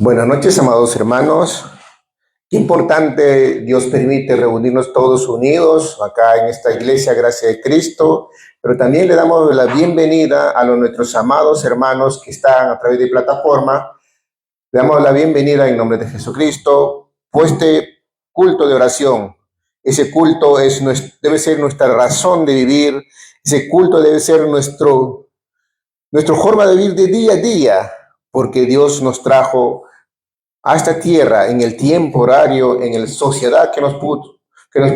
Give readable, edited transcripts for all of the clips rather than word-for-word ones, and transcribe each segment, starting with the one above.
Buenas noches, amados hermanos. Qué importante Dios permite reunirnos todos unidos acá en esta iglesia, Gracia de Cristo, pero también le damos la bienvenida a nuestros amados hermanos que están a través de plataforma. Le damos la bienvenida en nombre de Jesucristo por este culto de oración. Ese culto debe ser nuestra razón de vivir, ese culto debe ser nuestra forma de vivir de día a día, porque Dios nos trajo a esta tierra en el tiempo horario, en la sociedad que nos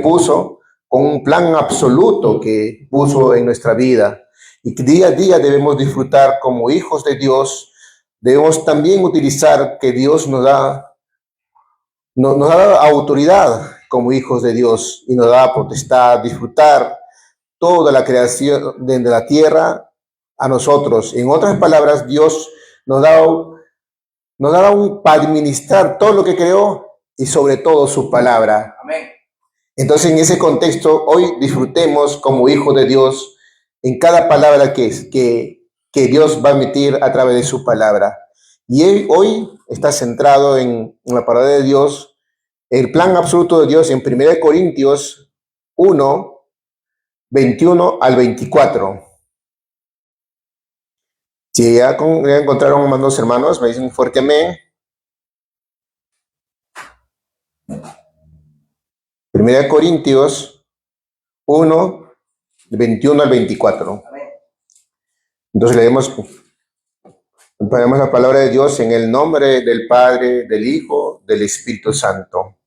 puso con un plan absoluto que puso en nuestra vida y que día a día debemos disfrutar como hijos de Dios. Debemos también utilizar que Dios nos da autoridad como hijos de Dios y nos da potestad, disfrutar toda la creación de la tierra a nosotros. En otras palabras, Dios nos da para administrar todo lo que creó y sobre todo su palabra. Amén. Entonces, en ese contexto, hoy disfrutemos como hijos de Dios en cada palabra que Dios va a emitir a través de su palabra. Y hoy está centrado en la palabra de Dios, el plan absoluto de Dios en 1 Corintios 1, 21 al 24. Si ya encontraron, amados hermanos, me dicen un fuerte amén. 1 Corintios 1, 21 al 24. Entonces leemos la palabra de Dios en el nombre del Padre, del Hijo, del Espíritu Santo.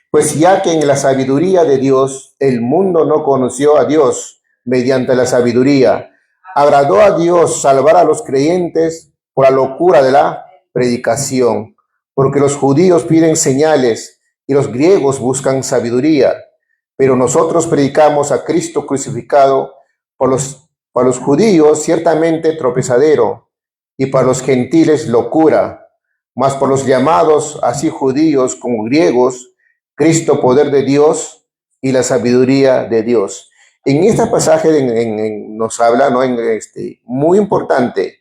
Pues ya que en la sabiduría de Dios el mundo no conoció a Dios mediante la sabiduría, agradó a Dios salvar a los creyentes por la locura de la predicación, porque los judíos piden señales y los griegos buscan sabiduría, pero nosotros predicamos a Cristo crucificado, para los judíos ciertamente tropezadero, y para los gentiles locura, mas por los llamados, así judíos como griegos, Cristo poder de Dios y la sabiduría de Dios. En este pasaje nos habla, ¿no? Muy importante,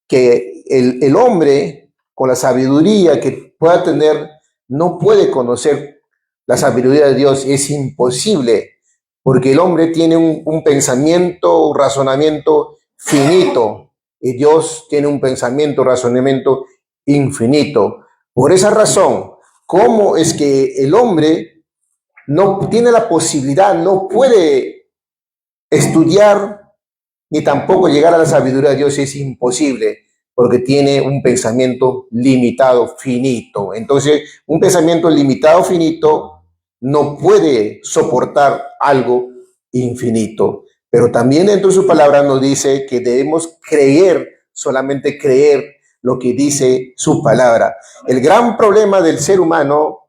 que el hombre con la sabiduría que pueda tener no puede conocer la sabiduría de Dios. Es imposible, porque el hombre tiene un pensamiento, un razonamiento finito, y Dios tiene un pensamiento, un razonamiento infinito. Por esa razón, ¿cómo es que el hombre no tiene la posibilidad, no puede estudiar, ni tampoco llegar a la sabiduría de Dios? Es imposible, porque tiene un pensamiento limitado, finito. Entonces, un pensamiento limitado, finito, no puede soportar algo infinito. Pero también dentro de su palabra nos dice que debemos creer, solamente creer lo que dice su palabra. El gran problema del ser humano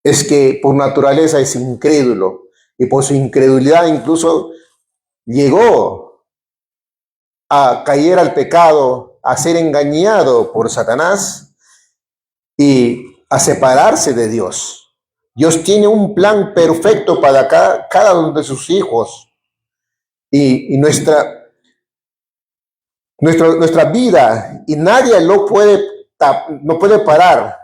es que por naturaleza es incrédulo, y por su incredulidad incluso llegó a caer al pecado, a ser engañado por Satanás y a separarse de Dios. Dios tiene un plan perfecto para cada uno de sus hijos, y nuestra vida, y nadie no puede parar,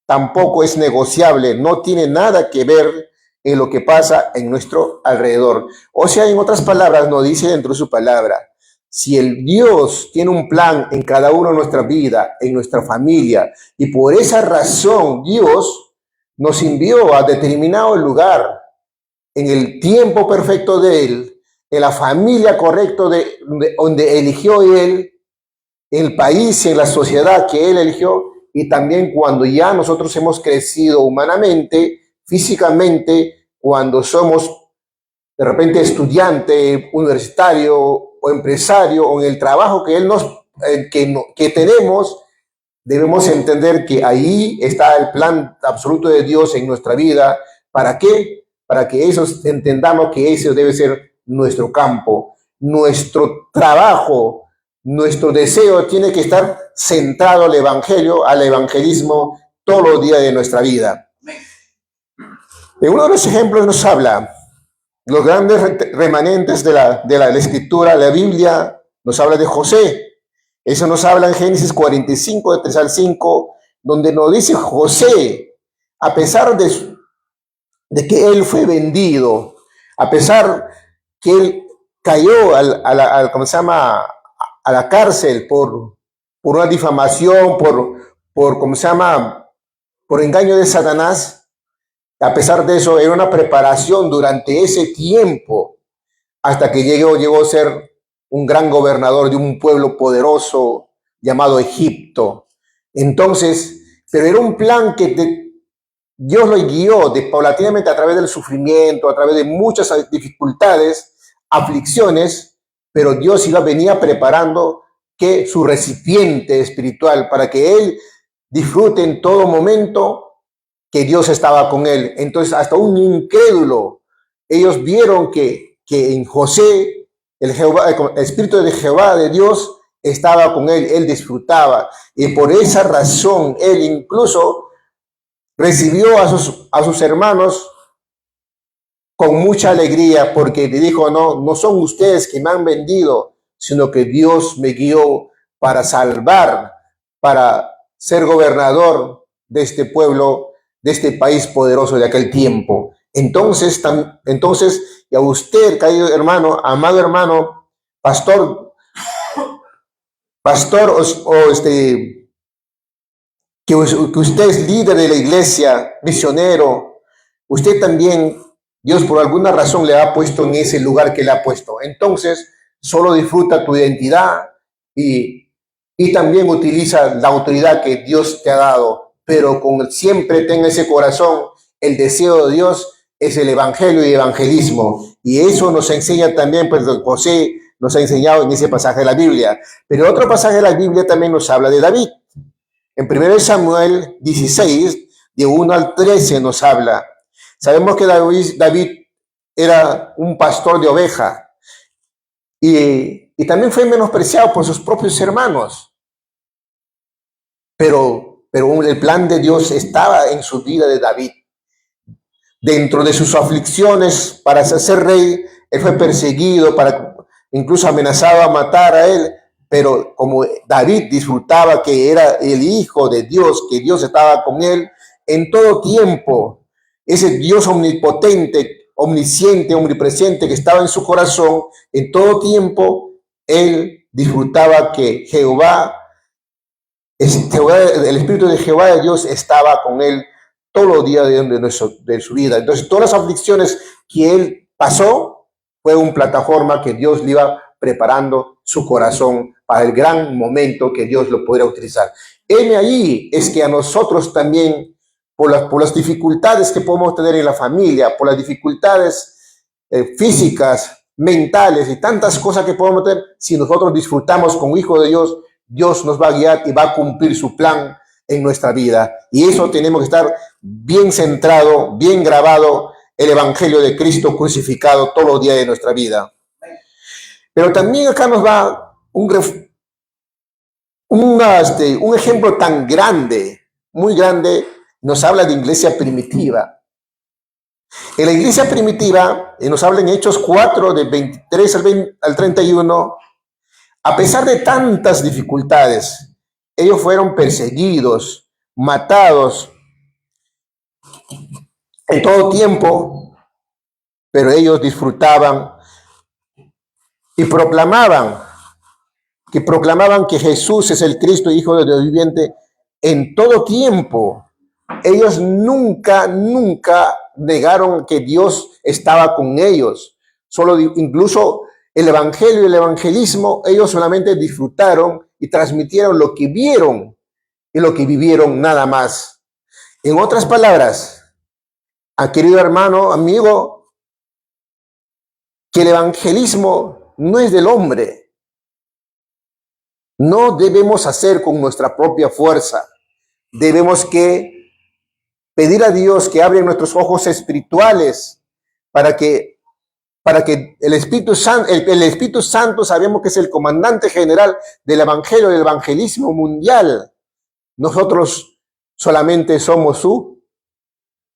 tampoco es negociable, no tiene nada que ver en lo que pasa en nuestro alrededor. O sea, en otras palabras, nos dice dentro de su palabra, si el Dios tiene un plan en cada uno de nuestra vida, en nuestra familia, y por esa razón Dios nos envió a determinado lugar, en el tiempo perfecto de Él, en la familia correcta donde eligió Él, en el país y en la sociedad que Él eligió, y también cuando ya nosotros hemos crecido humanamente, físicamente, cuando somos de repente estudiante, universitario o empresario, o en el trabajo que que tenemos, debemos entender que ahí está el plan absoluto de Dios en nuestra vida. ¿Para qué? Para que entendamos que ese debe ser nuestro campo, nuestro trabajo. Nuestro deseo tiene que estar centrado al evangelio, al evangelismo, todos los días de nuestra vida. En uno de los ejemplos nos habla los grandes remanentes de la escritura. La Biblia nos habla de José. Eso nos habla en Génesis 45, de 3 al 5, donde nos dice José, a pesar de que él fue vendido, a pesar que él cayó ¿cómo se llama? A la cárcel por una difamación, ¿cómo se llama? Por engaño de Satanás. A pesar de eso, era una preparación durante ese tiempo hasta que llegó a ser un gran gobernador de un pueblo poderoso llamado Egipto. Entonces, pero era un plan que Dios lo guió paulatinamente a través del sufrimiento, a través de muchas dificultades, aflicciones, pero Dios venía preparando que su recipiente espiritual para que él disfrute en todo momento que Dios estaba con él. Entonces, hasta un incrédulo, ellos vieron que en José, el Espíritu de Jehová, de Dios, estaba con él disfrutaba. Y por esa razón, él incluso recibió a sus hermanos con mucha alegría, porque le dijo, no son ustedes que me han vendido, sino que Dios me guió para salvar, para ser gobernador de este pueblo, de este país poderoso de aquel tiempo. Entonces, y a usted, querido hermano, amado hermano, pastor, que usted es líder de la iglesia, misionero, usted también, Dios por alguna razón le ha puesto en ese lugar que le ha puesto. Entonces, solo disfruta tu identidad y también utiliza la autoridad que Dios te ha dado, pero siempre tenga ese corazón, el deseo de Dios es el evangelio y evangelismo. Y eso nos enseña también, pues José nos ha enseñado en ese pasaje de la Biblia. Pero otro pasaje de la Biblia también nos habla de David. En 1 Samuel 16, de 1 al 13 nos habla. Sabemos que David era un pastor de oveja y también fue menospreciado por sus propios hermanos. Pero el plan de Dios estaba en su vida de David. Dentro de sus aflicciones para ser rey, él fue perseguido, incluso amenazado a matar a él. Pero como David disfrutaba que era el hijo de Dios, que Dios estaba con él en todo tiempo, ese Dios omnipotente, omnisciente, omnipresente que estaba en su corazón, en todo tiempo, él disfrutaba que el Espíritu de Jehová de Dios estaba con él todos los días de su vida. Entonces, todas las aflicciones que él pasó fue una plataforma que Dios le iba preparando su corazón para el gran momento que Dios lo pudiera utilizar. Ahí es que a nosotros también, por las dificultades que podemos tener en la familia, por las dificultades físicas, mentales y tantas cosas que podemos tener, si nosotros disfrutamos como hijos de Dios, Dios nos va a guiar y va a cumplir su plan en nuestra vida. Y eso tenemos que estar bien centrado, bien grabado, el Evangelio de Cristo crucificado todos los días de nuestra vida. Pero también acá nos va un ejemplo tan grande, muy grande, nos habla de iglesia primitiva. En la iglesia primitiva, nos habla en Hechos 4, de 23 al 31, a pesar de tantas dificultades, ellos fueron perseguidos, matados en todo tiempo, pero ellos disfrutaban y proclamaban que Jesús es el Cristo, Hijo de Dios viviente, en todo tiempo. Ellos nunca negaron que Dios estaba con ellos. Incluso el Evangelio y el evangelismo, ellos solamente disfrutaron y transmitieron lo que vieron y lo que vivieron nada más. En otras palabras, querido hermano, amigo, que el evangelismo no es del hombre. No debemos hacer con nuestra propia fuerza. Debemos que pedir a Dios que abra nuestros ojos espirituales para que el Espíritu Santo sabemos que es el comandante general del evangelio, del evangelismo mundial. Nosotros solamente somos su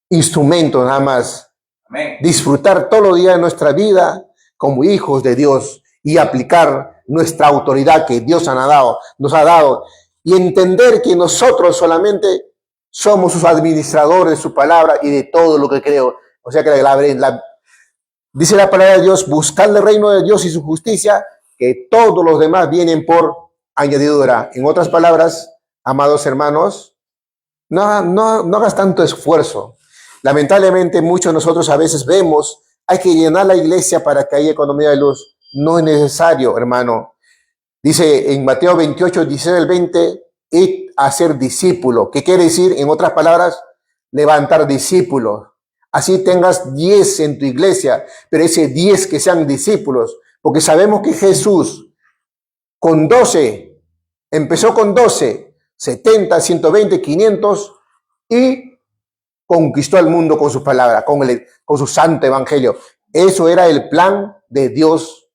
instrumento nada más. Amén. Disfrutar todos los días de nuestra vida como hijos de Dios y aplicar nuestra autoridad que Dios nos ha dado y entender que nosotros solamente somos sus administradores de su palabra y de todo lo que creo. O sea que dice la palabra de Dios, buscar el reino de Dios y su justicia, que todos los demás vienen por añadidura. En otras palabras, amados hermanos, no hagas tanto esfuerzo. Lamentablemente muchos de nosotros a veces vemos, hay que llenar la iglesia para que haya economía de luz. No es necesario, hermano. Dice en Mateo 28, 16 al 20, id a ser discípulo. ¿Qué quiere decir? En otras palabras, levantar discípulos. Así tengas 10 en tu iglesia, pero ese 10 que sean discípulos. Porque sabemos que Jesús con 12, empezó con 12, 70, 120, 500 y conquistó al mundo con su palabra, con su santo evangelio. Eso era el plan de Dios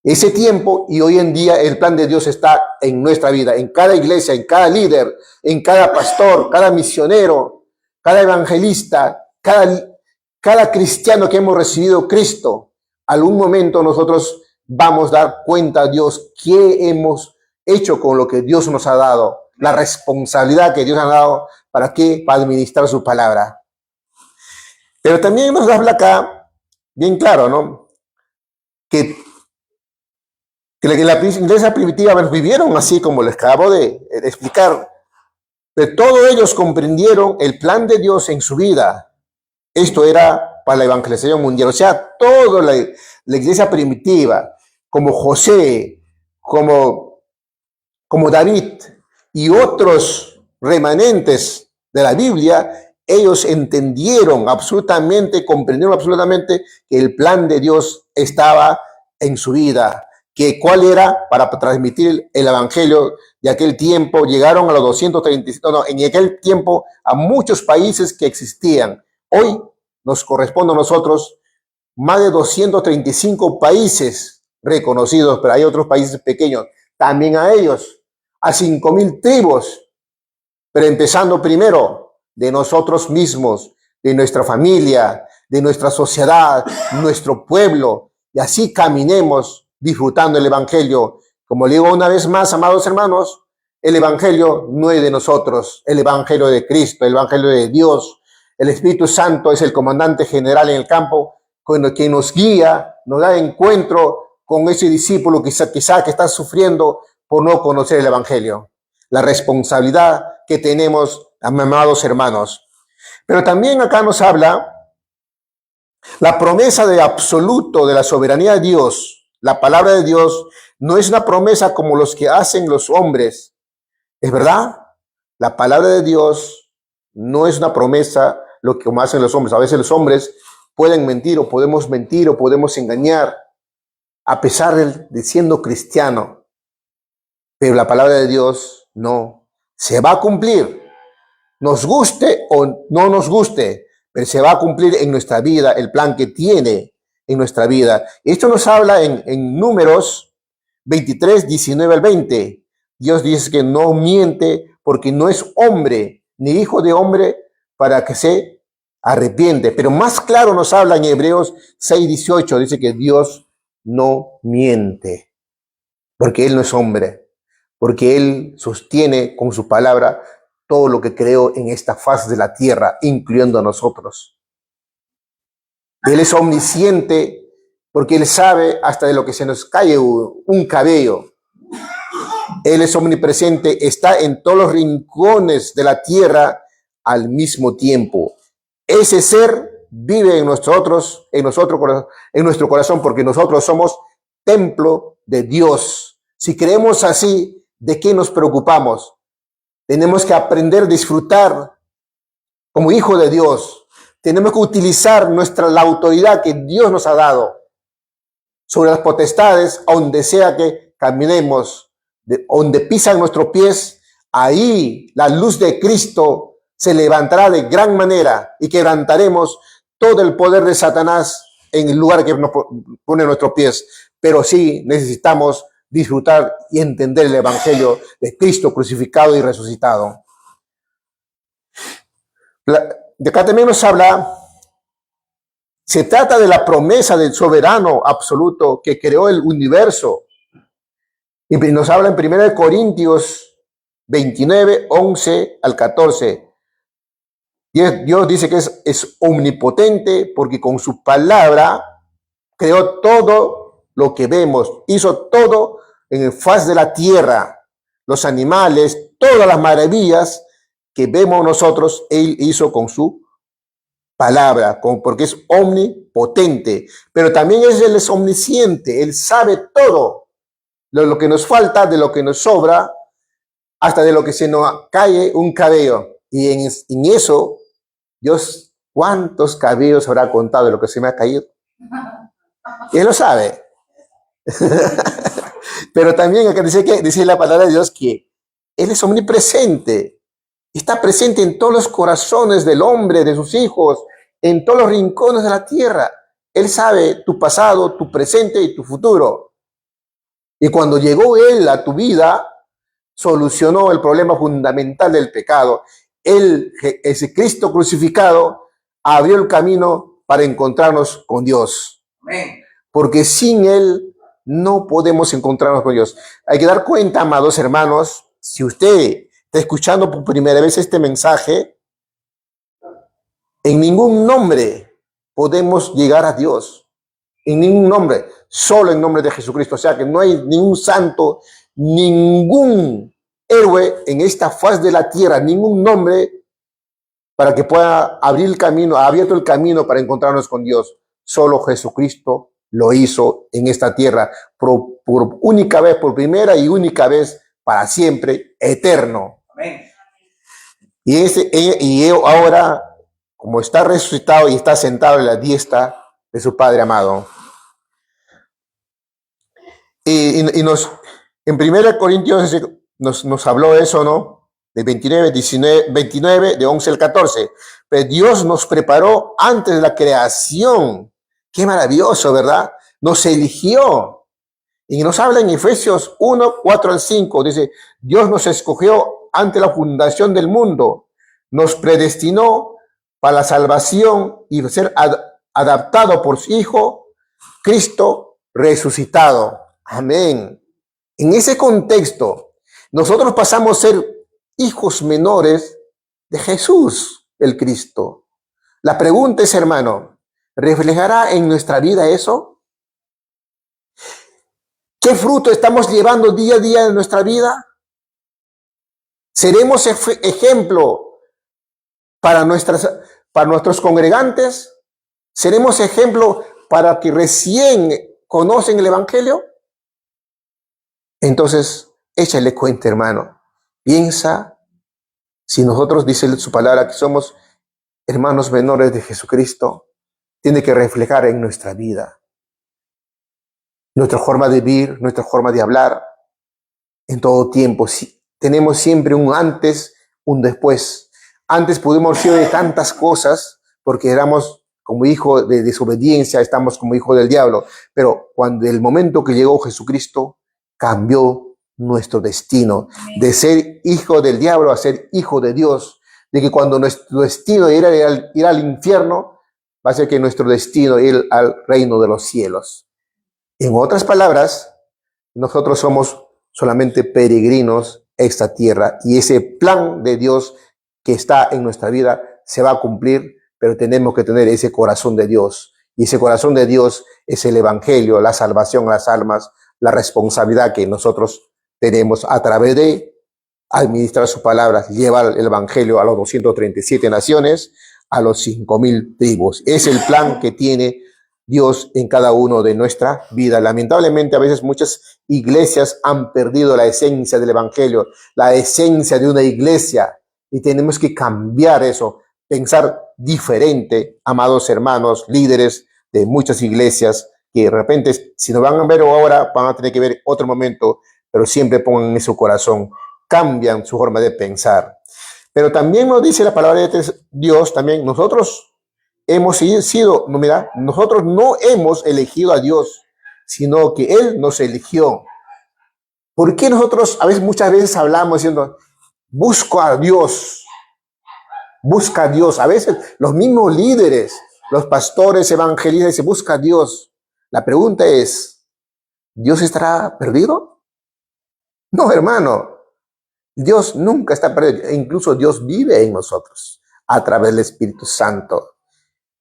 ese tiempo, y hoy en día el plan de Dios está en nuestra vida, en cada iglesia, en cada líder, en cada pastor, cada misionero, cada evangelista, cada cristiano que hemos recibido Cristo. Algún momento nosotros vamos a dar cuenta a Dios qué hemos hecho con lo que Dios nos ha dado, la responsabilidad que Dios nos ha dado, ¿para qué? Para administrar su palabra. Pero también nos habla acá, bien claro, ¿no? Que la iglesia primitiva vivieron así como les acabo de explicar, pero todos ellos comprendieron el plan de Dios en su vida. Esto era para la evangelización mundial. O sea, toda la iglesia primitiva, como José, como David y otros remanentes de la Biblia, ellos entendieron absolutamente, comprendieron absolutamente que el plan de Dios estaba en su vida. Que cuál era para transmitir el evangelio de aquel tiempo. Llegaron a los 235, en aquel tiempo a muchos países que existían. Hoy nos corresponde a nosotros más de 235 países reconocidos, pero hay otros países pequeños, también a ellos, a 5,000 tribus, pero empezando primero de nosotros mismos, de nuestra familia, de nuestra sociedad, nuestro pueblo, y así caminemos disfrutando el evangelio. Como le digo una vez más, amados hermanos, el evangelio no es de nosotros, el evangelio de Cristo, el evangelio de Dios. El Espíritu Santo es el comandante general en el campo, que nos guía, nos da encuentro con ese discípulo quizá que está sufriendo por no conocer el evangelio. La responsabilidad que tenemos, amados hermanos. Pero también acá nos habla la promesa de absoluto de la soberanía de Dios. La palabra de Dios no es una promesa como los que hacen los hombres. ¿Es verdad? La palabra de Dios no es una promesa lo que como hacen los hombres. A veces los hombres pueden mentir o podemos engañar a pesar de siendo cristiano. Pero la palabra de Dios no. Se va a cumplir. Nos guste o no nos guste, pero se va a cumplir en nuestra vida el plan que tiene en nuestra vida. Esto nos habla en Números 23, 19 al 20. Dios dice que no miente porque no es hombre ni hijo de hombre para que se arrepiente. Pero más claro nos habla en Hebreos 6, 18. Dice que Dios no miente porque Él no es hombre, porque Él sostiene con su palabra todo lo que creó en esta faz de la tierra, incluyendo a nosotros. Él es omnisciente porque Él sabe hasta de lo que se nos cae un cabello. Él es omnipresente, está en todos los rincones de la tierra al mismo tiempo. Ese ser vive en nuestro corazón porque nosotros somos templo de Dios. Si creemos así, ¿de qué nos preocupamos? Tenemos que aprender a disfrutar como hijo de Dios. Tenemos que utilizar la autoridad que Dios nos ha dado sobre las potestades, donde sea que caminemos, donde pisan nuestros pies, ahí la luz de Cristo se levantará de gran manera y quebrantaremos todo el poder de Satanás en el lugar que nos pone nuestros pies. Pero sí necesitamos disfrutar y entender el evangelio de Cristo crucificado y resucitado. De acá también nos habla, se trata de la promesa del soberano absoluto que creó el universo. Y nos habla en 1 Corintios 29, 11 al 14. Dios dice que es omnipotente porque con su palabra creó todo lo que vemos, hizo todo en el faz de la tierra, los animales, todas las maravillas que vemos nosotros, Él hizo con su palabra, porque es omnipotente, pero también Él es omnisciente, Él sabe todo, lo que nos falta, de lo que nos sobra, hasta de lo que se nos cae un cabello. Y en eso, Dios, ¿cuántos cabellos habrá contado de lo que se me ha caído? Él lo sabe. Pero también acá dice la palabra de Dios que Él es omnipresente. Está presente en todos los corazones del hombre, de sus hijos, en todos los rincones de la tierra. Él sabe tu pasado, tu presente y tu futuro. Y cuando llegó Él a tu vida, solucionó el problema fundamental del pecado. Él, ese Cristo crucificado, abrió el camino para encontrarnos con Dios. Amén. Porque sin Él no podemos encontrarnos con Dios. Hay que dar cuenta, amados hermanos, si usted está escuchando por primera vez este mensaje, en ningún nombre podemos llegar a Dios. En ningún nombre, solo en nombre de Jesucristo. O sea que no hay ningún santo, ningún héroe en esta faz de la tierra, ningún nombre para que pueda abrir el camino, ha abierto el camino para encontrarnos con Dios. Solo Jesucristo lo hizo en esta tierra por única vez, por primera y única vez, para siempre, eterno. Amén. Y ahora, como está resucitado y está sentado en la diestra de su Padre amado. Y en 1 Corintios nos habló eso, ¿no? De 29, de 11 al 14. Pero Dios nos preparó antes de la creación. Qué maravilloso, ¿verdad? Nos eligió. Y nos habla en Efesios 1, 4 al 5. Dice, Dios nos escogió ante la fundación del mundo. Nos predestinó para la salvación y ser adaptado por su Hijo, Cristo resucitado. Amén. En ese contexto, nosotros pasamos a ser hijos menores de Jesús, el Cristo. La pregunta es, hermano, ¿reflejará en nuestra vida eso? ¿Qué fruto estamos llevando día a día en nuestra vida? ¿Seremos ejemplo para nuestros congregantes? ¿Seremos ejemplo para que recién conocen el Evangelio? Entonces, échale cuenta, hermano. Piensa, si nosotros, dice su palabra, que somos hermanos menores de Jesucristo, tiene que reflejar en nuestra vida. Nuestra forma de vivir, nuestra forma de hablar, en todo tiempo. Tenemos siempre un antes, un después. Antes pudimos ser de tantas cosas porque éramos como hijo de desobediencia, estamos como hijo del diablo. Pero cuando el momento que llegó Jesucristo, cambió nuestro destino. De ser hijo del diablo a ser hijo de Dios. De que cuando nuestro destino era ir al infierno, va a ser que nuestro destino ir al reino de los cielos. En otras palabras, nosotros somos solamente peregrinos a esta tierra y ese plan de Dios que está en nuestra vida se va a cumplir, pero tenemos que tener ese corazón de Dios. Y ese corazón de Dios es el Evangelio, la salvación a las almas, la responsabilidad que nosotros tenemos a través de administrar sus palabras, llevar el Evangelio a los 237 naciones, a los 5,000 tribus. Es el plan que tiene Dios en cada uno de nuestra vida. Lamentablemente, a veces muchas iglesias han perdido la esencia del Evangelio, la esencia de una iglesia, y tenemos que cambiar eso, pensar diferente, amados hermanos, líderes de muchas iglesias, que de repente, si nos van a ver ahora, van a tener que ver otro momento, pero siempre pongan en su corazón, cambian su forma de pensar. Pero también nos dice la palabra de Dios, también nosotros nosotros no hemos elegido a Dios, sino que Él nos eligió. ¿Por qué nosotros muchas veces hablamos diciendo, busco a Dios, busca a Dios? A veces los mismos líderes, los pastores, evangelistas dicen, busca a Dios. La pregunta es, ¿Dios estará perdido? No, hermano. Dios nunca está perdido. Incluso Dios vive en nosotros a través del Espíritu Santo.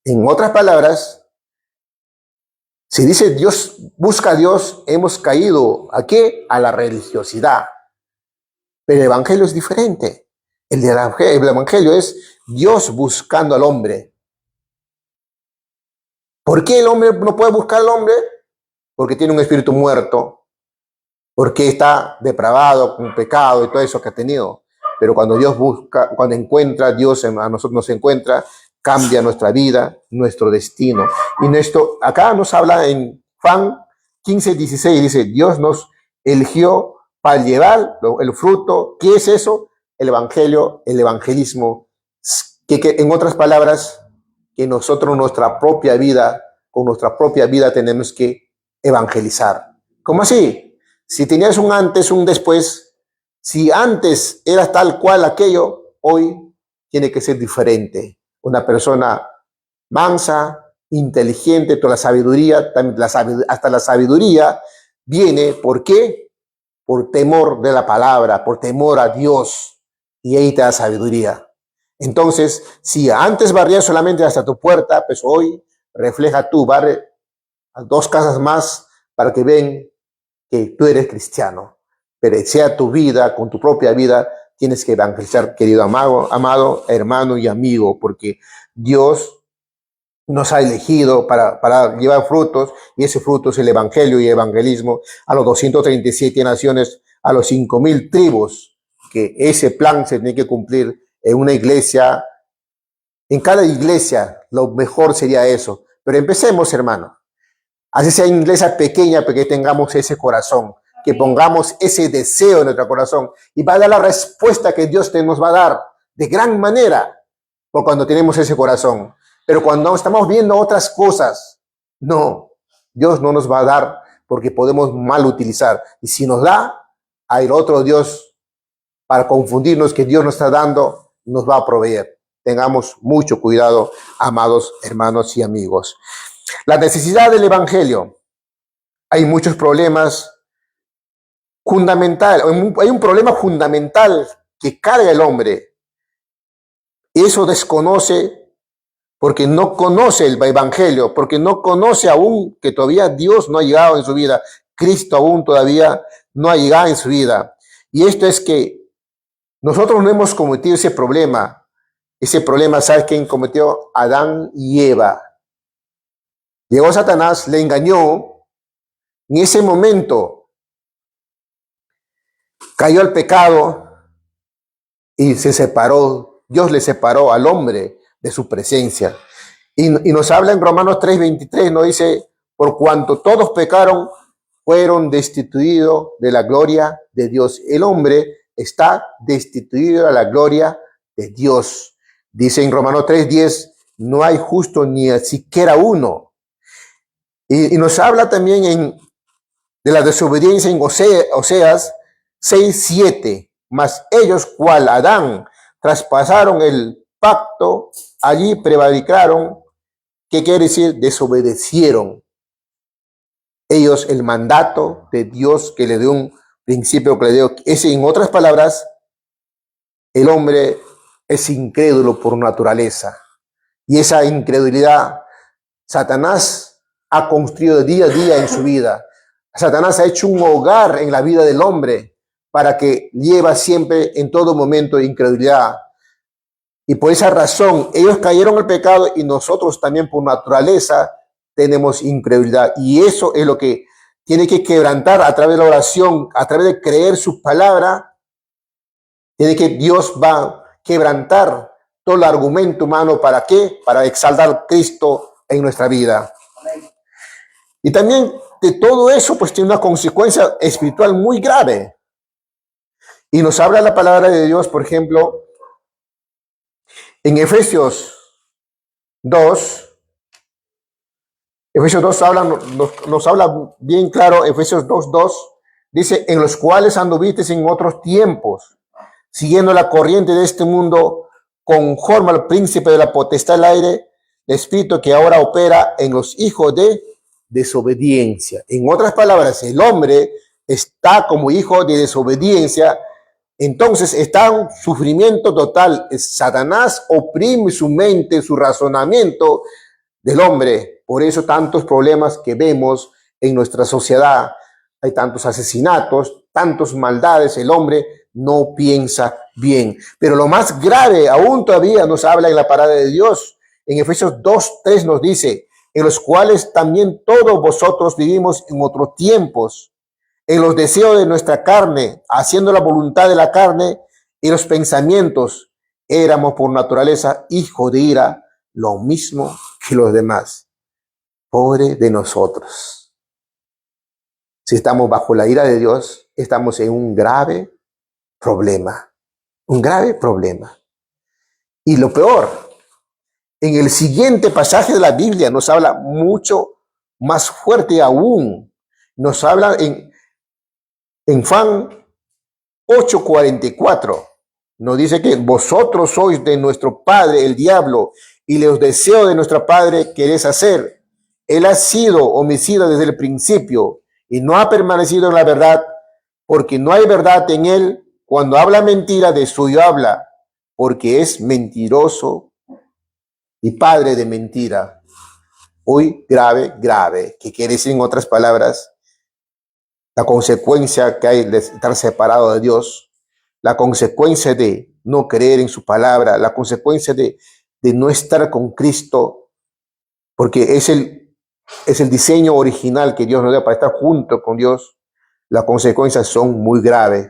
En otras palabras, si dice Dios, busca a Dios, hemos caído ¿a qué? A la religiosidad. Pero el Evangelio es diferente. El Evangelio es Dios buscando al hombre. ¿Por qué el hombre no puede buscar al hombre? Porque tiene un espíritu muerto, porque está depravado, con pecado y todo eso que ha tenido. Pero cuando Dios busca, cuando encuentra, Dios a nosotros nos encuentra, cambia nuestra vida, nuestro destino. Y esto, acá nos habla en Juan 15:16, dice, Dios nos eligió para llevar el fruto. ¿Qué es eso? El evangelio, el evangelismo. Que en otras palabras, que nosotros nuestra propia vida, con nuestra propia vida tenemos que evangelizar. ¿Cómo así? Si tenías un antes, un después, si antes eras tal cual aquello, hoy tiene que ser diferente. Una persona mansa, inteligente, toda la sabiduría, hasta la sabiduría viene, ¿por qué? Por temor de la palabra, por temor a Dios, y ahí te da sabiduría. Entonces, si antes barrías solamente hasta tu puerta, pues hoy refleja tú, barre a 2 casas más para que vean que tú eres cristiano. Pero sea tu vida, con tu propia vida, tienes que evangelizar, querido amado, hermano y amigo, porque Dios nos ha elegido para llevar frutos, y ese fruto es el evangelio y evangelismo a los 237 naciones, a los 5,000 tribus, que ese plan se tiene que cumplir en una iglesia, en cada iglesia, lo mejor sería eso. Pero empecemos, hermano. Así sea en iglesia pequeña, pero que tengamos ese corazón, que pongamos ese deseo en nuestro corazón, y va a dar la respuesta que Dios nos va a dar de gran manera, por cuando tenemos ese corazón. Pero cuando estamos viendo otras cosas, no, Dios no nos va a dar porque podemos mal utilizar. Y si nos da, hay otro Dios para confundirnos que Dios nos está dando, nos va a proveer. Tengamos mucho cuidado, amados hermanos y amigos. La necesidad del evangelio. Hay muchos problemas fundamentales. Hay un problema fundamental que carga el hombre. Eso desconoce porque no conoce el evangelio, porque no conoce aún que todavía Dios no ha llegado en su vida. Cristo aún todavía no ha llegado en su vida. Y esto es que nosotros no hemos cometido ese problema. Ese problema, ¿sabes quién cometió? Adán y Eva. Llegó Satanás, le engañó. En ese momento cayó el pecado y se separó. Dios le separó al hombre de su presencia. Y nos habla en Romanos 3:23, nos dice, por cuanto todos pecaron, fueron destituidos de la gloria de Dios. El hombre está destituido de la gloria de Dios. Dice en Romanos 3:10, no hay justo ni siquiera uno. Y nos habla también de la desobediencia en Oseas 6:7. Mas ellos, cual Adán, traspasaron el pacto, allí prevaricaron. ¿Qué quiere decir? Desobedecieron ellos el mandato de Dios que le dio un principio, que le dio. En otras palabras, el hombre es incrédulo por naturaleza. Y esa incredulidad, Satanás ha construido día a día en su vida. Satanás ha hecho un hogar en la vida del hombre para que lleva siempre, en todo momento, incredulidad. Y por esa razón, ellos cayeron en el pecado y nosotros también por naturaleza tenemos incredulidad. Y eso es lo que tiene que quebrantar a través de la oración, a través de creer su palabra. Tiene que Dios va a quebrantar todo el argumento humano. ¿Para qué? Para exaltar a Cristo en nuestra vida. Y también de todo eso, pues tiene una consecuencia espiritual muy grave. Y nos habla la palabra de Dios, por ejemplo, en Efesios 2 nos habla bien claro, Efesios 2:2, dice, en los cuales anduvisteis en otros tiempos, siguiendo la corriente de este mundo, conforme al príncipe de la potestad del aire, el espíritu que ahora opera en los hijos de desobediencia. En otras palabras, el hombre está como hijo de desobediencia, Entonces está un sufrimiento total. Satanás oprime su mente, su razonamiento del hombre. Por eso tantos problemas que vemos en nuestra sociedad. Hay tantos asesinatos, tantas maldades. El hombre no piensa bien. Pero lo más grave aún todavía nos habla en la palabra de Dios. En Efesios 2:3 nos dice, en los cuales también todos vosotros vivimos en otros tiempos, en los deseos de nuestra carne, haciendo la voluntad de la carne y los pensamientos. Éramos por naturaleza hijos de ira, lo mismo que los demás. Pobre de nosotros. Si estamos bajo la ira de Dios, estamos en un grave problema. Un grave problema. Y lo peor, en el siguiente pasaje de la Biblia nos habla mucho más fuerte aún. Nos habla en Juan 8:44. Nos dice que vosotros sois de nuestro padre el diablo y los deseos de nuestro padre queréis hacer. Él ha sido homicida desde el principio y no ha permanecido en la verdad, porque no hay verdad en él. Cuando habla mentira, de suyo habla, porque es mentiroso y padre de mentira. Muy grave, grave. ¿Qué quiere decir en otras palabras? La consecuencia que hay de estar separado de Dios, la consecuencia de no creer en su palabra, la consecuencia de no estar con Cristo, porque es el diseño original que Dios nos da para estar junto con Dios. Las consecuencias son muy graves.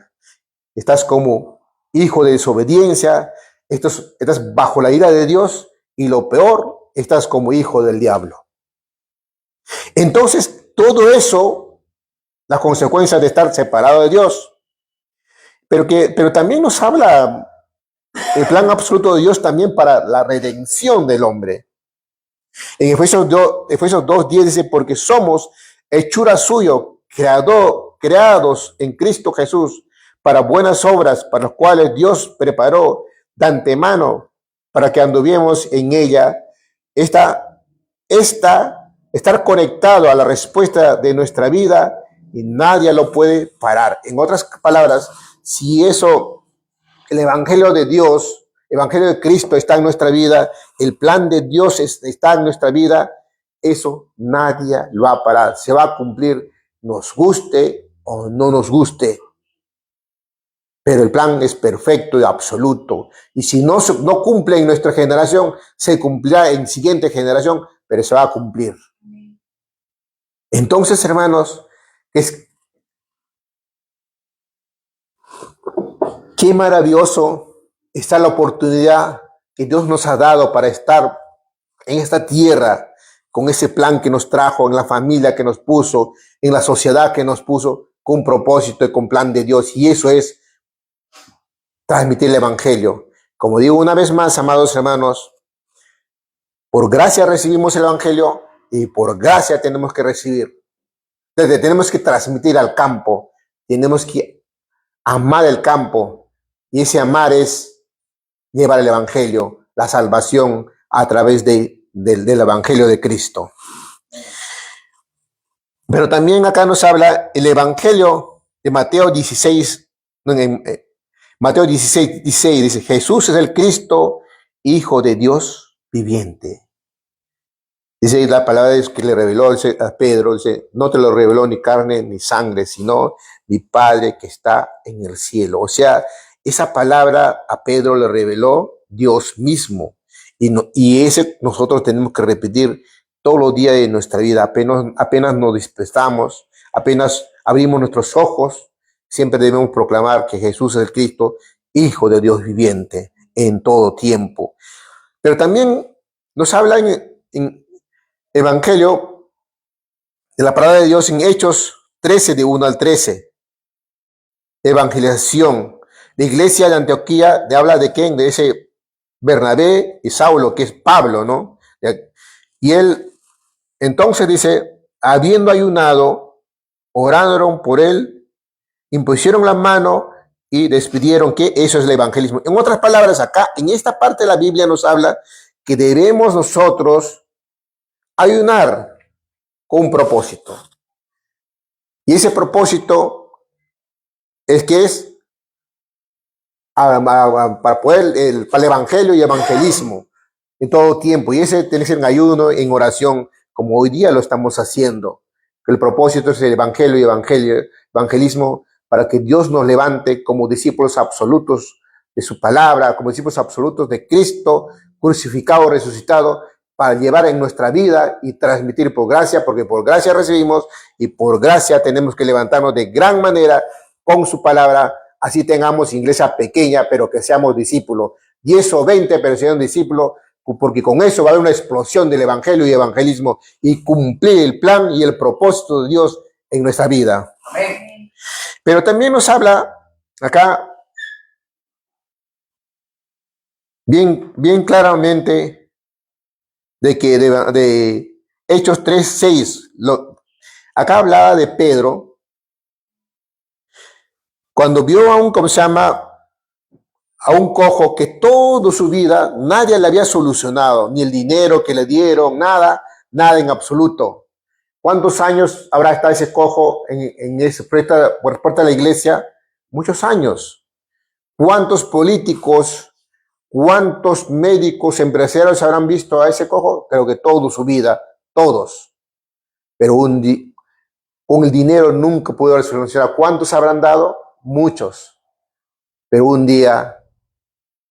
Estás como hijo de desobediencia, estás bajo la ira de Dios y lo peor, estás como hijo del diablo. Entonces, todo eso, las consecuencias de estar separado de Dios, pero también nos habla el plan absoluto de Dios también para la redención del hombre. En Efesios 2:10 dice, porque somos hechura suyo, creados en Cristo Jesús para buenas obras, para las cuales Dios preparó de antemano para que anduviéramos en ella. Estar conectado a la respuesta de nuestra vida y nadie lo puede parar. En otras palabras, si el Evangelio de Dios, el Evangelio de Cristo está en nuestra vida, el plan de Dios está en nuestra vida, eso nadie lo va a parar. Se va a cumplir, nos guste o no nos guste. Pero el plan es perfecto y absoluto. Y si no cumple en nuestra generación, se cumplirá en siguiente generación, pero se va a cumplir. Entonces, hermanos, qué maravilloso está la oportunidad que Dios nos ha dado para estar en esta tierra con ese plan que nos trajo, en la familia que nos puso, en la sociedad que nos puso, con propósito y con plan de Dios. Y eso es transmitir el Evangelio. Como digo una vez más, amados hermanos, por gracia recibimos el Evangelio y por gracia tenemos que recibir. Entonces, tenemos que transmitir al campo, tenemos que amar el campo y ese amar es llevar el Evangelio, la salvación a través del Evangelio de Cristo. Pero también acá nos habla el Evangelio de Mateo 16, Mateo 16, 16 dice, Jesús es el Cristo, Hijo de Dios viviente. Dice la palabra de Dios que le reveló a Pedro, dice, no te lo reveló ni carne ni sangre, sino mi Padre que está en el cielo. O sea, esa palabra a Pedro le reveló Dios mismo. Y ese nosotros tenemos que repetir todos los días de nuestra vida. Apenas nos despertamos, apenas abrimos nuestros ojos, siempre debemos proclamar que Jesús es el Cristo, Hijo de Dios viviente, en todo tiempo. Pero también nos habla en Evangelio de la palabra de Dios en Hechos 13, de 1 al 13. Evangelización. La iglesia de Antioquía habla de quién, de ese Bernabé y Saulo, que es Pablo, ¿no? Y él, entonces dice, habiendo ayunado, oraron por él, impusieron la mano y despidieron, que eso es el evangelismo. En otras palabras, acá, en esta parte de la Biblia nos habla que debemos nosotros ayunar con un propósito. Y ese propósito es para poder, para el evangelio y evangelismo en todo tiempo. Y ese tiene que ser en ayuno, en oración, como hoy día lo estamos haciendo. El propósito es el evangelio y evangelismo para que Dios nos levante como discípulos absolutos de su palabra, como discípulos absolutos de Cristo, crucificado, resucitado, para llevar en nuestra vida y transmitir por gracia, porque por gracia recibimos y por gracia tenemos que levantarnos de gran manera con su palabra, así tengamos iglesia pequeña, pero que seamos discípulos, 10 o 20, pero sean discípulos, porque con eso va a haber una explosión del evangelio y evangelismo y cumplir el plan y el propósito de Dios en nuestra vida. Amén. Pero también nos habla acá bien claramente de que de Hechos 3:6, acá hablaba de Pedro, cuando vio a un, ¿cómo se llama?, a un cojo que toda su vida nadie le había solucionado, ni el dinero que le dieron, nada en absoluto. ¿Cuántos años habrá estado ese cojo en esa puerta de la iglesia? Muchos años. ¿Cuántos políticos, cuántos médicos, empresarios habrán visto a ese cojo? Creo que toda su vida, todos. Pero con el dinero nunca pudo solucionar. ¿Cuántos habrán dado? Muchos. Pero un día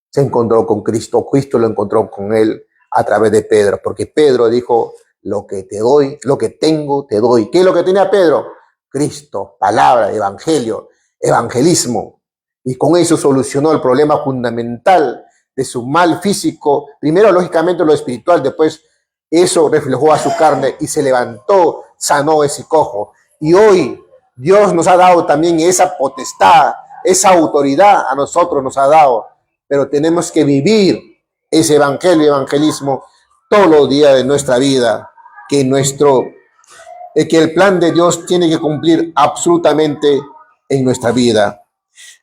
se encontró con Cristo, Cristo lo encontró con él a través de Pedro, porque Pedro dijo, lo que te doy, lo que tengo, te doy. ¿Qué es lo que tenía Pedro? Cristo, palabra, evangelio, evangelismo. Y con eso solucionó el problema fundamental de su mal físico. Primero, lógicamente, lo espiritual, después eso reflejó a su carne y se levantó, sanó ese cojo. Y hoy Dios nos ha dado también esa potestad, esa autoridad a nosotros nos ha dado. Pero tenemos que vivir ese evangelio y evangelismo todos los días de nuestra vida, que el plan de Dios tiene que cumplir absolutamente en nuestra vida.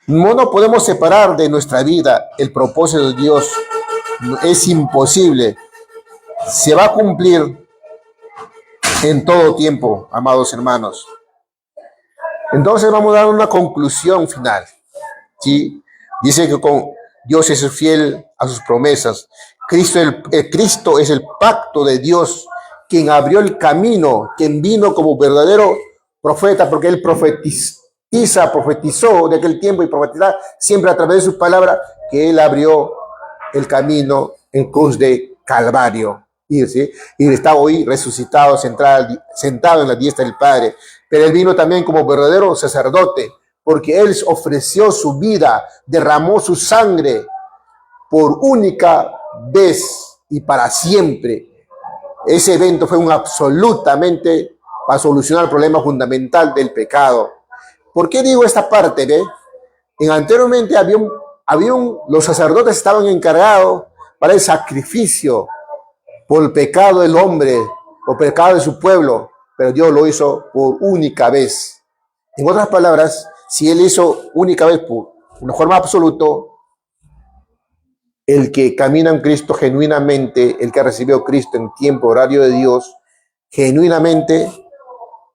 No podemos separar de nuestra vida el propósito de Dios. Es imposible. Se va a cumplir en todo tiempo, amados hermanos. Entonces vamos a dar una conclusión final, ¿sí? Dice que Dios es fiel a sus promesas. Cristo es el pacto de Dios, quien abrió el camino, quien vino como verdadero profeta, porque él profetizó de aquel tiempo y profetiza siempre a través de su palabra, que él abrió el camino en cruz de Calvario. ¿Sí? Y está hoy resucitado, sentado en la diestra del Padre. Pero él vino también como verdadero sacerdote, porque él ofreció su vida, derramó su sangre por única vez y para siempre. Ese evento fue absolutamente para solucionar el problema fundamental del pecado. ¿Por qué digo esta parte? Anteriormente los sacerdotes estaban encargados para el sacrificio por el pecado del hombre, por el pecado de su pueblo, pero Dios lo hizo por única vez. En otras palabras, si él hizo única vez por una forma absoluta, el que camina en Cristo genuinamente, el que recibió a Cristo en tiempo, horario de Dios, genuinamente,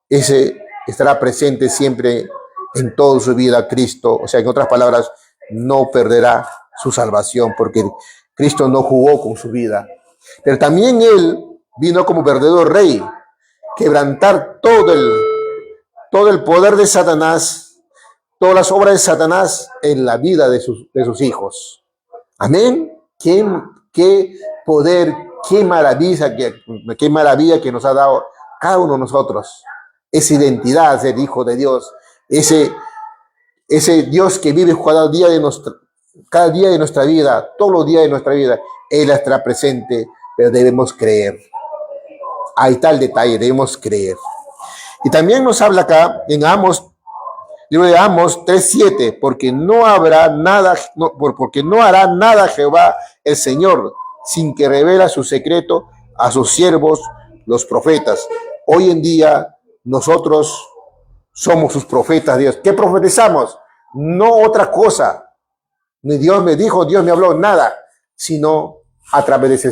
ese estará presente siempre en toda su vida Cristo. O sea, en otras palabras, no perderá su salvación, porque Cristo no jugó con su vida. Pero también él vino como verdadero rey, quebrantar todo el poder de Satanás, todas las obras de Satanás en la vida de sus hijos. Amén. Qué poder, qué maravilla que nos ha dado cada uno de nosotros. Esa identidad del Hijo de Dios, ese Dios que vive cada día de nuestra vida, todos los días de nuestra vida, Él estará presente, pero debemos creer. Hay tal detalle, debemos creer. Y también nos habla acá en libro de Amos 3:7, porque no hará nada Jehová el Señor sin que revela su secreto a sus siervos, los profetas. Hoy en día nosotros somos sus profetas, Dios. ¿Qué profetizamos? No otra cosa. Ni Dios me dijo, Dios me habló, nada, sino a través de esa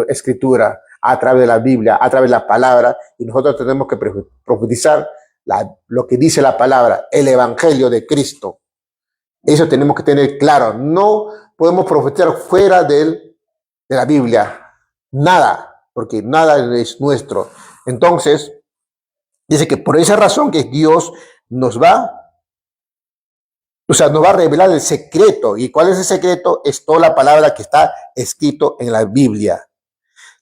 escritura, a través de la Biblia, a través de la palabra, y nosotros tenemos que profetizar lo que dice la palabra, el evangelio de Cristo. Eso tenemos que tener claro. No podemos profetizar fuera de la Biblia. Nada, porque nada es nuestro. Entonces, dice que por esa razón que Dios nos va a revelar el secreto. ¿Y cuál es el secreto? Es toda la palabra que está escrito en la Biblia.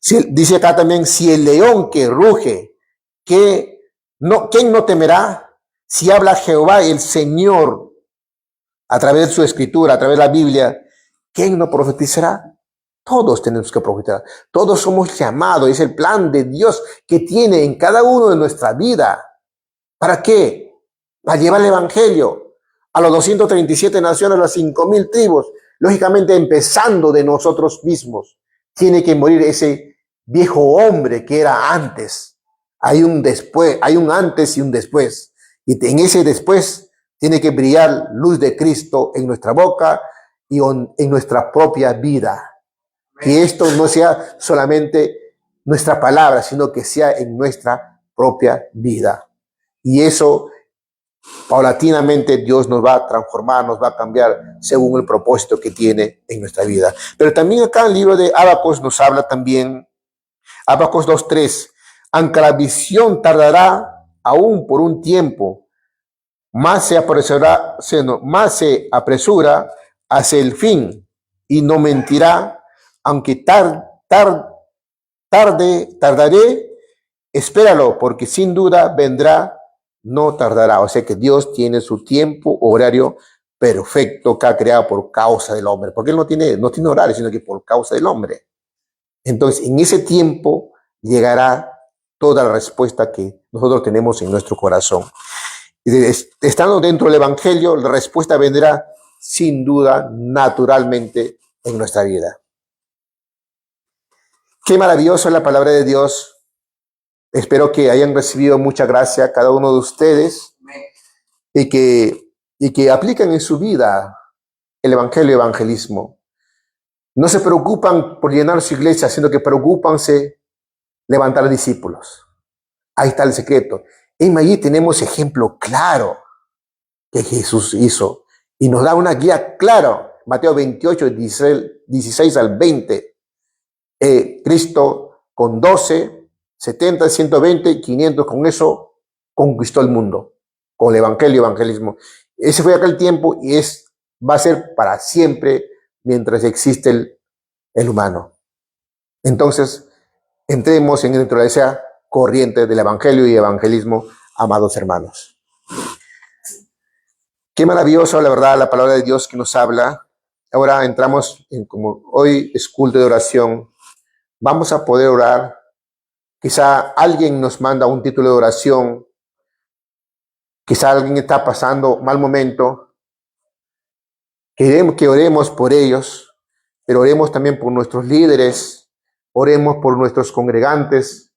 Dice acá también, si el león que ruge, ¿quién no temerá? Si habla Jehová, el Señor, a través de su escritura, a través de la Biblia, ¿quién no profetizará? Todos tenemos que profetizar. Todos somos llamados. Es el plan de Dios que tiene en cada uno de nuestra vida. ¿Para qué? Para llevar el evangelio a los 237 naciones, a las 5,000 tribus. Lógicamente, empezando de nosotros mismos. Tiene que morir ese viejo hombre que era antes. Hay un después, hay un antes y un después. Y en ese después tiene que brillar luz de Cristo en nuestra boca y en nuestra propia vida. Que esto no sea solamente nuestra palabra, sino que sea en nuestra propia vida. Y eso, paulatinamente, Dios nos va a transformar, nos va a cambiar según el propósito que tiene en nuestra vida. Pero también acá en el libro de Habacuc nos habla también, Habacuc 2:3, aunque la visión tardará aún por un tiempo, más se apresura hacia el fin y no mentirá, aunque tardaré, espéralo, porque sin duda vendrá, no tardará. O sea que Dios tiene su tiempo, horario perfecto que ha creado por causa del hombre, porque Él no tiene horario, sino que por causa del hombre. Entonces, en ese tiempo llegará toda la respuesta que nosotros tenemos en nuestro corazón. Estando dentro del Evangelio, la respuesta vendrá sin duda, naturalmente, en nuestra vida. Qué maravillosa es la palabra de Dios. Espero que hayan recibido mucha gracia cada uno de ustedes y que apliquen en su vida el Evangelio y evangelismo. No se preocupan por llenar su iglesia, sino que preocupanse levantar discípulos. Ahí está el secreto. En allí tenemos ejemplo claro que Jesús hizo y nos da una guía clara. Mateo 28, 16 al 20. Cristo con 12, 70, 120, 500, con eso conquistó el mundo, con el evangelio y evangelismo. Ese fue aquel tiempo y va a ser para siempre mientras existe el humano. Entonces, entremos en dentro de esa corriente del evangelio y evangelismo, amados hermanos. Qué maravilloso, la verdad, la palabra de Dios que nos habla. Ahora entramos como hoy es culto de oración. Vamos a poder orar. Quizá alguien nos manda un título de oración. Quizá alguien está pasando mal momento. Queremos que oremos por ellos, pero oremos también por nuestros líderes. Oremos por nuestros congregantes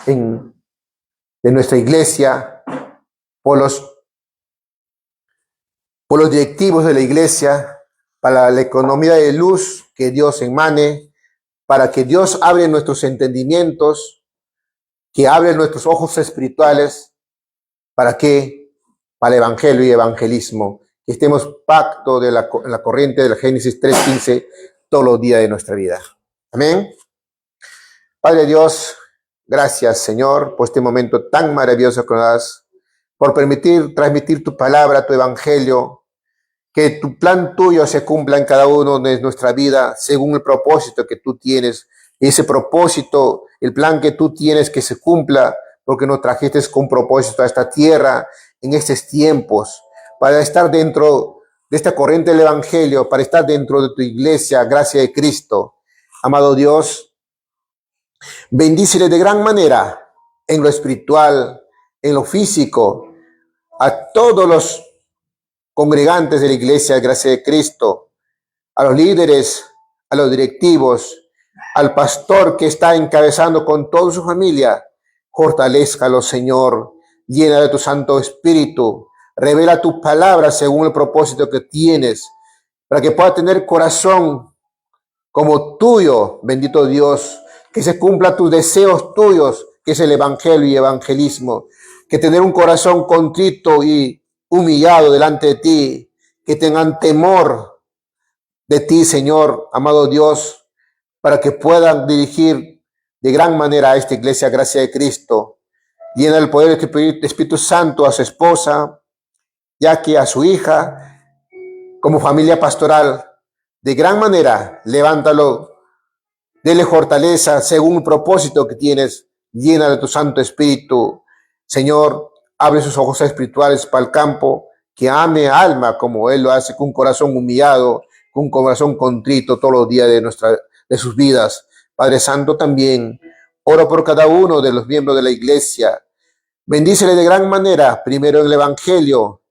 de nuestra iglesia, por los directivos de la iglesia, para la economía de luz que Dios emane, para que Dios abra nuestros entendimientos, que abre nuestros ojos espirituales, para el evangelio y evangelismo, que estemos pacto en la corriente de la Génesis 3:15 todos los días de nuestra vida. Amén. Padre Dios, gracias Señor por este momento tan maravilloso que nos das, por permitir transmitir tu palabra, tu evangelio, que tu plan tuyo se cumpla en cada uno de nuestra vida según el propósito que tú tienes. Y ese propósito, el plan que tú tienes que se cumpla, porque nos trajiste con propósito a esta tierra en estos tiempos, para estar dentro de esta corriente del evangelio, para estar dentro de tu iglesia, gracia de Cristo. Amado Dios, bendícele de gran manera en lo espiritual, en lo físico, a todos los congregantes de la iglesia, gracia de Cristo, a los líderes, a los directivos, al pastor que está encabezando con toda su familia. Fortalézcalo, Señor, llena de tu Santo Espíritu, revela tus palabras según el propósito que tienes, para que pueda tener corazón como tuyo, bendito Dios, que se cumpla tus deseos tuyos, que es el evangelio y evangelismo, que tener un corazón contrito y humillado delante de ti, que tengan temor de ti, Señor, amado Dios, para que puedan dirigir de gran manera a esta iglesia, gracia de Cristo. Llena el poder del Espíritu Santo a su esposa, ya que a su hija, como familia pastoral, de gran manera, levántalo, dele fortaleza según el propósito que tienes, llena de tu Santo Espíritu. Señor, abre sus ojos espirituales para el campo, que ame alma como Él lo hace, con un corazón humillado, con un corazón contrito todos los días de sus vidas. Padre Santo, también oro por cada uno de los miembros de la iglesia. Bendícele de gran manera, primero en el Evangelio,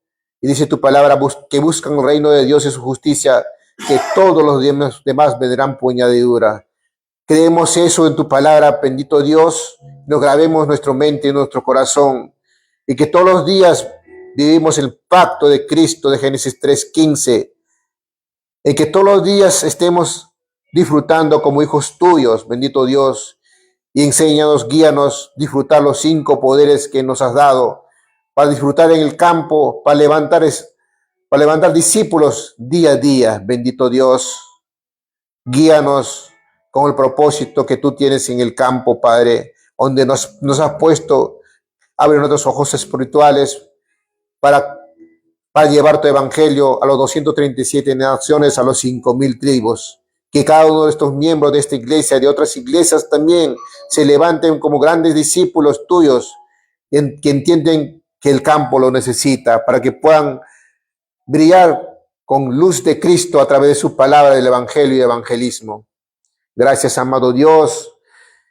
y dice tu palabra, que buscan el reino de Dios y su justicia, que todos los demás vendrán por añadidura. Creemos eso en tu palabra, bendito Dios, nos grabemos nuestra mente y nuestro corazón, y que todos los días vivimos el pacto de Cristo de Génesis 3:15, y que todos los días estemos disfrutando como hijos tuyos, bendito Dios, y enséñanos, guíanos, disfrutar los 5 poderes que nos has dado, para disfrutar en el campo, para levantar discípulos día a día, bendito Dios. Guíanos con el propósito que tú tienes en el campo, Padre, donde nos has puesto. Abre nuestros ojos espirituales para llevar tu evangelio a los 237 naciones, a los 5,000 tribus. Que cada uno de estos miembros de esta iglesia, de otras iglesias también, se levanten como grandes discípulos tuyos, que entienden que el campo lo necesita, para que puedan brillar con luz de Cristo a través de su palabra del evangelio y evangelismo. Gracias, amado Dios,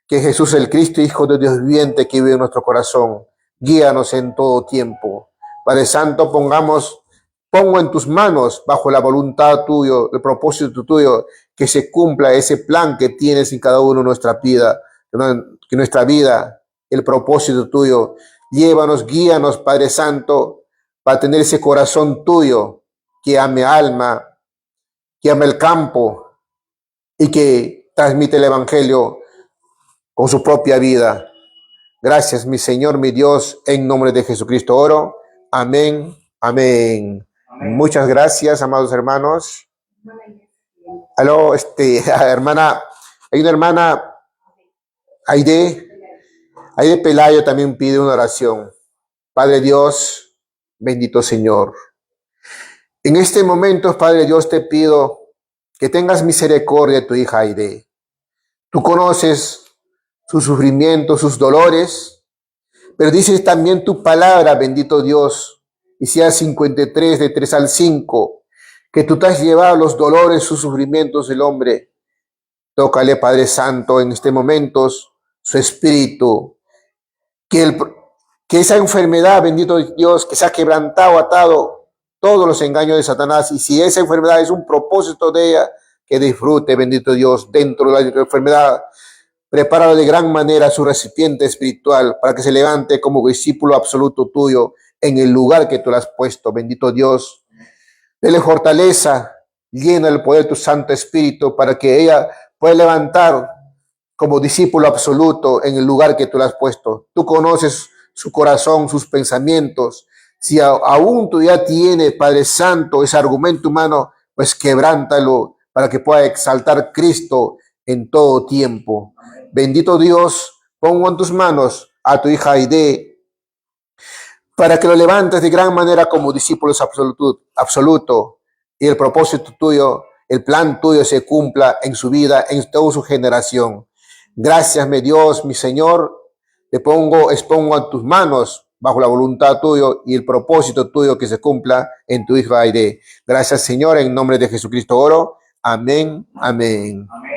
que Jesús el Cristo, Hijo de Dios viviente, que vive en nuestro corazón. Guíanos en todo tiempo. Padre Santo, pongo en tus manos, bajo la voluntad tuya, el propósito tuyo, que se cumpla ese plan que tienes en cada uno de nuestra vida, que nuestra vida, el propósito tuyo. Llévanos, guíanos, Padre Santo, para tener ese corazón tuyo, que ame alma, que ame el campo y que transmite el evangelio con su propia vida. Gracias, mi Señor, mi Dios, en nombre de Jesucristo oro. Amén, amén. Amén. Muchas gracias, amados hermanos. Aló, hermana, hay una hermana, Aide Pelayo, también pide una oración. Padre Dios, bendito Señor. En este momento, Padre Dios, te pido que tengas misericordia de tu hija Aide. Tú conoces sus sufrimientos, sus dolores, pero dices también tu palabra, bendito Dios, Isaías 53, de 3 al 5, que tú te has llevado los dolores, sus sufrimientos del hombre. Tócale, Padre Santo, en este momento su espíritu, que esa enfermedad, bendito Dios, que se ha quebrantado, atado todos los engaños de Satanás, y si esa enfermedad es un propósito de ella, que disfrute, bendito Dios, dentro de la enfermedad. Prepáralo de gran manera su recipiente espiritual para que se levante como discípulo absoluto tuyo en el lugar que tú le has puesto, bendito Dios. Dele fortaleza, llena el poder de tu Santo Espíritu para que ella pueda levantar como discípulo absoluto en el lugar que tú le has puesto. Tú conoces su corazón, sus pensamientos. Si aún tú ya tienes, Padre Santo, ese argumento humano, pues quebrántalo para que pueda exaltar Cristo en todo tiempo. Bendito Dios, pongo en tus manos a tu hija Aide para que lo levantes de gran manera como discípulo absoluto, y el propósito tuyo, el plan tuyo se cumpla en su vida, en toda su generación. Gracias, mi Dios, mi Señor, expongo en tus manos bajo la voluntad tuya y el propósito tuyo que se cumpla en tu hija Aide. Gracias, Señor, en nombre de Jesucristo oro. Amén, amén. Amén.